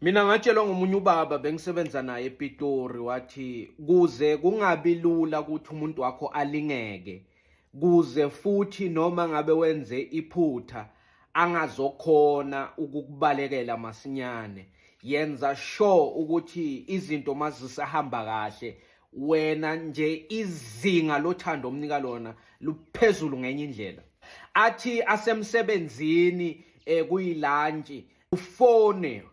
Mina ngatshelwa ngomunye ubaba bengisebenza naye ePitori wathi kuze kungabi lula ukuthi umuntu wakho alingeke, kuze futhi noma ngabe wenze iphutha angazokhona ukukubalekela masinyane. Yenza sure ukuthi izinto mazisahamba kahle, wena nje izinga lothando omnika lona luphezulu ngenye indlela. Athi asemsebenzini kuyilantshi ufone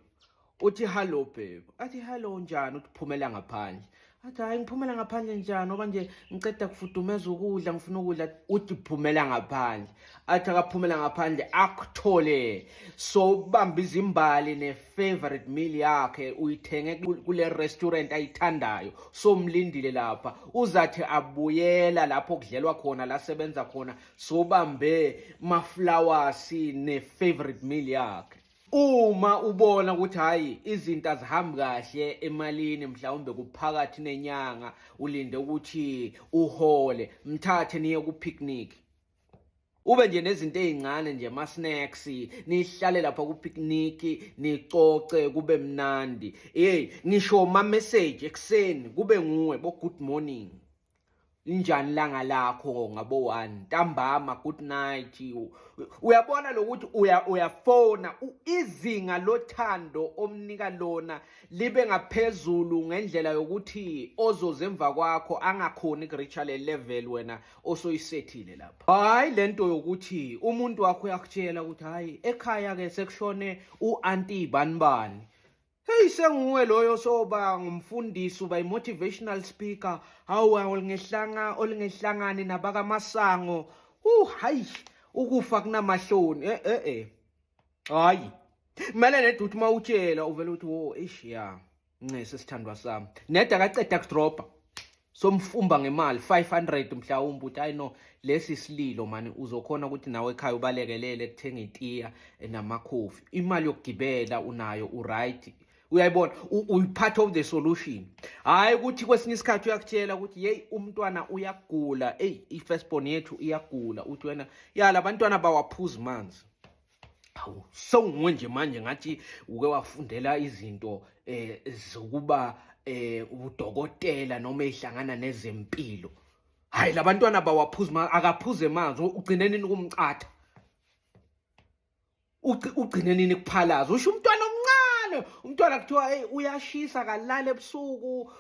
uthi hello babe, athi hello njani, uthi phumela ngaphandle, athi hayi ngiphumela ngaphandle njani ngoba nje ngiceda kufudumeza ukudla ngifuna ukudla, uthi phumela ngaphandle, athi akaphumela ngaphandle akuthole sobamba izimbali ne-favorite meal yakhe uyithenge kule restaurant ayithandayo, somlindile lapha uzathi abuyela lapho kudlelwa khona la sebenza khona sobambe ma-flowers ne-favorite meal yakhe. Uma ubona ukuthi hayi izinto azihambi kahle emalini, mhlawumbe kuphakathi nenyanga ulinde ukuthi uhole, mthathe niye ku-picnic. Ube nje nezinto ey'ncane nje ama-snacks, nihlale lapha ku-picnic, nicoce kube mnandi. Ngisho ma-message ekuseni kube nguwe bo-good morning, linjani langa lakho ngabo 1 ntambama good night. Uyabona lokuthi uyafona izinga lothando omnika lona libe ngaphezulu ngendlela yokuthi ozoze emva kwakho angakhoni ukureacha le level wena osoyisethile lapha. Hayi lento yokuthi umuntu wakho uyakutshela ukuthi hayi ekhaya ke sekushone u-auntie banibani. Hey senguwe loyo soba ngumfundisi uba i-motivational speaker, hawu olingehlangani nabaka Masango. Hayi ukufa kunamahloni. Hayi kumele nedi uthi mawutshela uvela uthi ya ncese sithandwa sami, nedi akaceda kudropa somfumba ngemali 500 mhlawumbe uthi hayi no lesi sililo mani uzokhona ukuthi nawe ekhaya ubalekelele kuthenga itiya namakhofi, imali yokugibela unayo uright. Uyayibona uyi-part of the solution. Hayi ukuthi kwesinye isikhathi uyakutshela ukuthi hey umntwana uyagula, i-firstborn yethu iyagula, uthi wena ya labantwana bawaphuza manzi. Hawu songuwe nje manje ngathi uke wafundela izinto zokuba udokotela noma ehlangana nezempilo. Hayi labantwana bawaphuza manzi, akaphuze manzi, ugcine nini kumcatha, ugcine nini kuphalaza, usho umntwana omncane, umntwana kuthiwa hey uyashisa kalala ebusuku,